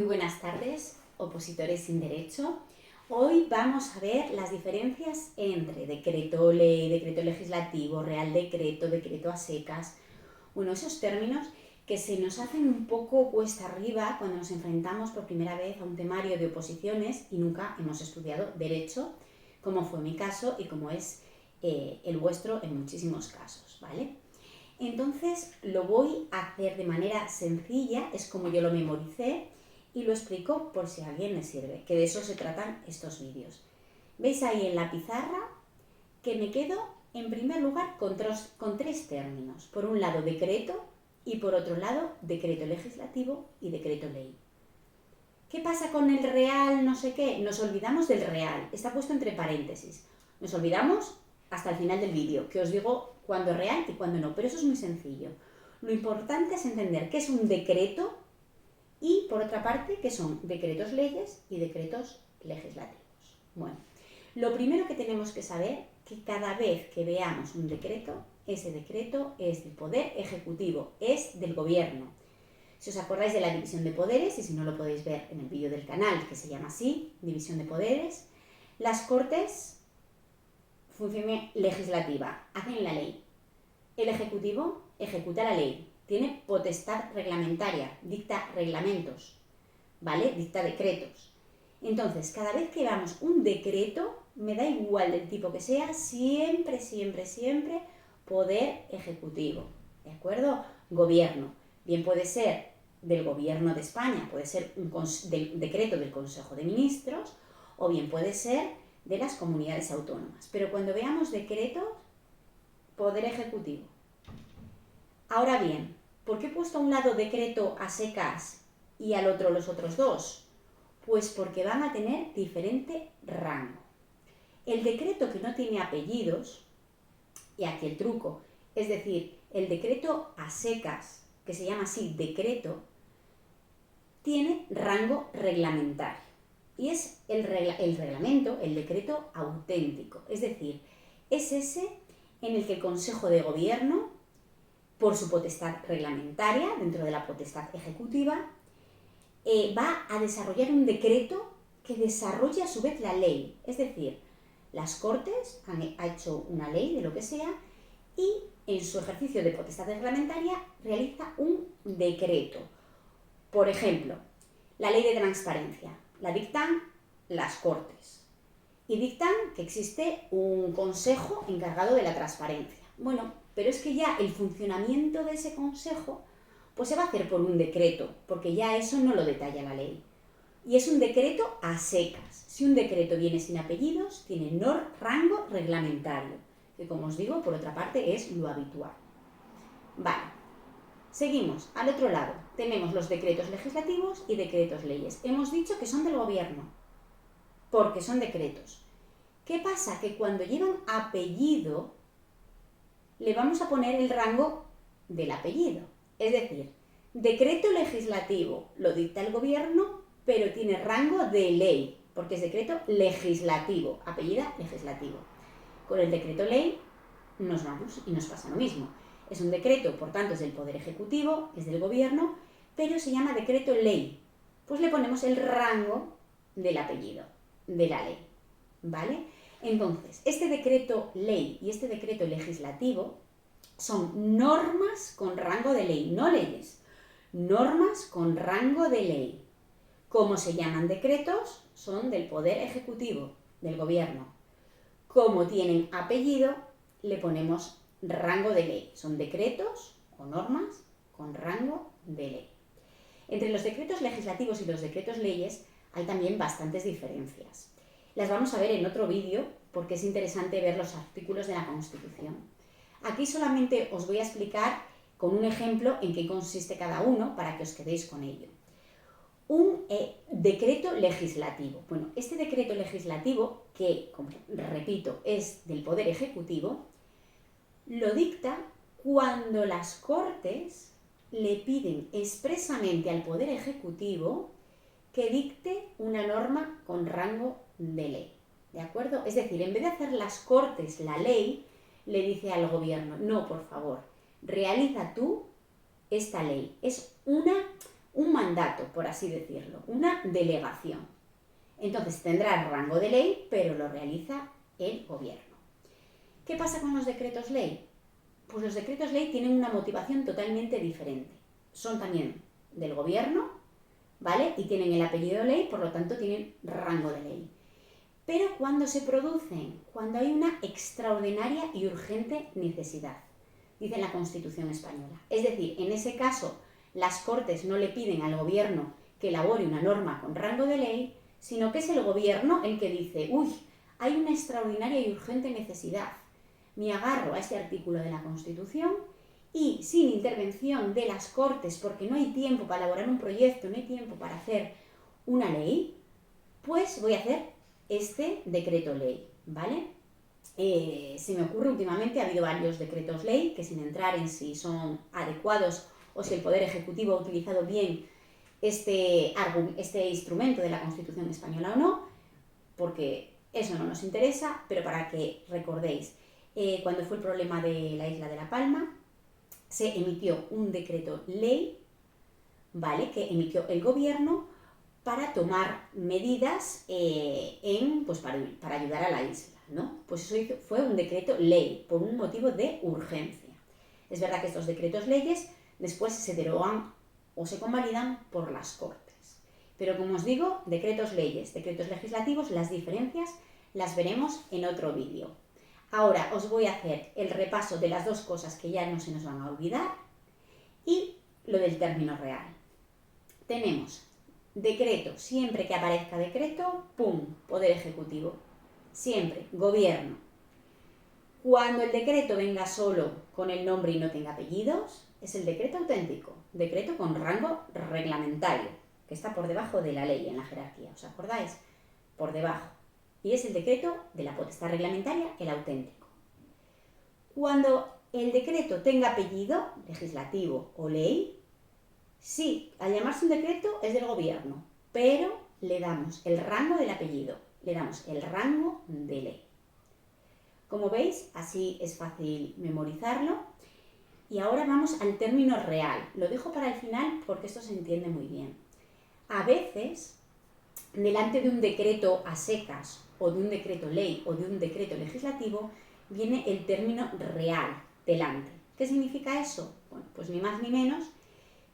Muy buenas tardes, opositores sin derecho. Hoy vamos a ver las diferencias entre decreto ley, decreto legislativo, real decreto, decreto a secas. Bueno, esos términos que se nos hacen un poco cuesta arriba cuando nos enfrentamos por primera vez a un temario de oposiciones y nunca hemos estudiado derecho, como fue mi caso y como es el vuestro en muchísimos casos, ¿vale? Entonces lo voy a hacer de manera sencilla, es como yo lo memoricé, y lo explico por si a alguien le sirve, que de eso se tratan estos vídeos. Veis ahí en la pizarra que me quedo en primer lugar con tres términos. Por un lado decreto y por otro lado decreto legislativo y decreto ley. ¿Qué pasa con el real no sé qué? Nos olvidamos del real, está puesto entre paréntesis. Nos olvidamos hasta el final del vídeo, que os digo cuándo es real y cuándo no, pero eso es muy sencillo. Lo importante es entender qué es un decreto y, por otra parte, qué son decretos leyes y decretos legislativos. Bueno, lo primero que tenemos que saber que cada vez que veamos un decreto, ese decreto es del Poder Ejecutivo, es del Gobierno. Si os acordáis de la división de poderes, y si no lo podéis ver en el vídeo del canal, que se llama así, división de poderes, las Cortes, función legislativa, hacen la ley. El Ejecutivo ejecuta la ley, tiene potestad reglamentaria, dicta reglamentos, ¿vale? Dicta decretos. Entonces, cada vez que veamos un decreto, me da igual del tipo que sea, siempre, siempre, siempre, poder ejecutivo, ¿de acuerdo? Gobierno. Bien puede ser del Gobierno de España, puede ser un decreto del Consejo de Ministros, o bien puede ser de las comunidades autónomas. Pero cuando veamos decretos, poder ejecutivo. Ahora bien, ¿por qué he puesto a un lado decreto a secas y al otro los otros dos? Pues porque van a tener diferente rango. El decreto que no tiene apellidos, y aquí el truco, es decir, el decreto a secas, que se llama así decreto, tiene rango reglamentario. Y es el reglamento, el decreto auténtico. Es decir, es ese en el que el Consejo de Gobierno, por su potestad reglamentaria, dentro de la potestad ejecutiva, va a desarrollar un decreto que desarrolle a su vez la ley. Es decir, las Cortes han hecho una ley de lo que sea y en su ejercicio de potestad reglamentaria realiza un decreto. Por ejemplo, la ley de transparencia la dictan las Cortes y dictan que existe un consejo encargado de la transparencia. Bueno, pero es que ya el funcionamiento de ese consejo pues se va a hacer por un decreto, porque ya eso no lo detalla la ley. Y es un decreto a secas. Si un decreto viene sin apellidos, tiene rango reglamentario, que como os digo, por otra parte, es lo habitual. Vale, seguimos. Al otro lado tenemos los decretos legislativos y decretos leyes. Hemos dicho que son del Gobierno, porque son decretos. ¿Qué pasa? Que cuando llevan apellido, le vamos a poner el rango del apellido. Es decir, decreto legislativo lo dicta el Gobierno, pero tiene rango de ley, porque es decreto legislativo, apellida legislativo. Con el decreto ley nos vamos y nos pasa lo mismo. Es un decreto, por tanto es del Poder Ejecutivo, es del Gobierno, pero se llama decreto ley. Pues le ponemos el rango del apellido, de la ley, ¿vale? Entonces, este decreto ley y este decreto legislativo son normas con rango de ley, no leyes, normas con rango de ley. Como se llaman decretos, son del Poder Ejecutivo, del Gobierno. Como tienen apellido, le ponemos rango de ley. Son decretos o normas con rango de ley. Entre los decretos legislativos y los decretos leyes hay también bastantes diferencias. Las vamos a ver en otro vídeo porque es interesante ver los artículos de la Constitución. Aquí solamente os voy a explicar con un ejemplo en qué consiste cada uno para que os quedéis con ello. Un decreto legislativo. Bueno, este decreto legislativo, que, como repito, es del Poder Ejecutivo, lo dicta cuando las Cortes le piden expresamente al Poder Ejecutivo que dicte una norma con rango de ley. ¿De acuerdo? Es decir, en vez de hacer las Cortes la ley, le dice al Gobierno, no, por favor, realiza tú esta ley. Es una un mandato, por así decirlo, una delegación. Entonces tendrá el rango de ley, pero lo realiza el gobierno. ¿Qué pasa con los decretos ley? Pues los decretos ley tienen una motivación totalmente diferente. Son también del gobierno, ¿vale? Y tienen el apellido ley, por lo tanto tienen rango de ley. Pero cuando se producen, cuando hay una extraordinaria y urgente necesidad, dice la Constitución española. Es decir, en ese caso, las Cortes no le piden al gobierno que elabore una norma con rango de ley, sino que es el gobierno el que dice, uy, hay una extraordinaria y urgente necesidad. Me agarro a este artículo de la Constitución y sin intervención de las Cortes, porque no hay tiempo para elaborar un proyecto, no hay tiempo para hacer una ley, pues voy a hacer este decreto ley, ¿vale? Se me ocurre últimamente, ha habido varios decretos ley que sin entrar en si son adecuados o si el Poder Ejecutivo ha utilizado bien este instrumento de la Constitución española o no, porque eso no nos interesa, pero para que recordéis, cuando fue el problema de la isla de La Palma, se emitió un decreto ley, ¿vale?, que emitió el gobierno para tomar medidas pues para ayudar a la isla, ¿no? Pues eso fue un decreto ley, por un motivo de urgencia. Es verdad que estos decretos leyes después se derogan o se convalidan por las Cortes. Pero como os digo, decretos leyes, decretos legislativos, las diferencias las veremos en otro vídeo. Ahora os voy a hacer el repaso de las dos cosas que ya no se nos van a olvidar y lo del término real. Tenemos decreto, siempre que aparezca decreto, ¡pum!, Poder Ejecutivo. Siempre, gobierno. Cuando el decreto venga solo con el nombre y no tenga apellidos, es el decreto auténtico, decreto con rango reglamentario, que está por debajo de la ley en la jerarquía, ¿os acordáis? Por debajo. Y es el decreto de la potestad reglamentaria, el auténtico. Cuando el decreto tenga apellido, legislativo o ley, sí, al llamarse un decreto es del gobierno, pero le damos el rango del apellido, le damos el rango de ley. Como veis, así es fácil memorizarlo. Y ahora vamos al término real. Lo dejo para el final porque esto se entiende muy bien. A veces, delante de un decreto a secas, o de un decreto ley, o de un decreto legislativo, viene el término real delante. ¿Qué significa eso? Bueno, pues ni más ni menos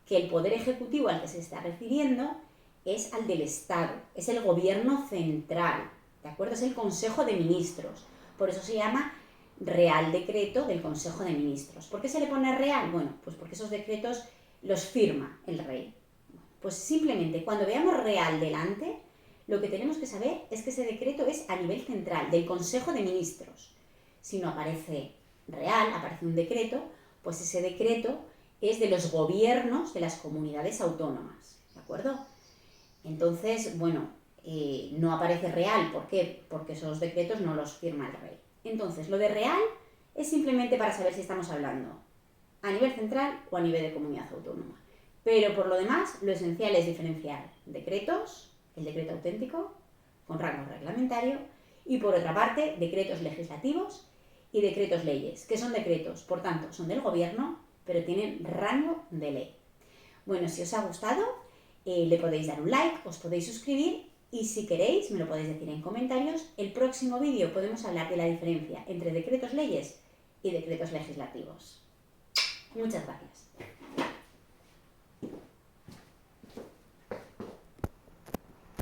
que el Poder Ejecutivo al que se está refiriendo es al del Estado, es el Gobierno central, ¿de acuerdo? Es el Consejo de Ministros, por eso se llama Real Decreto del Consejo de Ministros. ¿Por qué se le pone real? Bueno, pues porque esos decretos los firma el rey. Pues simplemente cuando veamos real delante, lo que tenemos que saber es que ese decreto es a nivel central, del Consejo de Ministros. Si no aparece real, aparece un decreto, pues ese decreto es de los gobiernos de las comunidades autónomas, ¿de acuerdo? Entonces, bueno, no aparece real. ¿Por qué? Porque esos decretos no los firma el rey. Entonces, lo de real es simplemente para saber si estamos hablando a nivel central o a nivel de comunidad autónoma. Pero por lo demás, lo esencial es diferenciar decretos, el decreto auténtico, con rango reglamentario, y por otra parte, decretos legislativos y decretos leyes, que son decretos, por tanto, son del gobierno, pero tienen rango de ley. Bueno, si os ha gustado, le podéis dar un like, os podéis suscribir y si queréis, me lo podéis decir en comentarios. El próximo vídeo podemos hablar de la diferencia entre decretos leyes y decretos legislativos. Muchas gracias.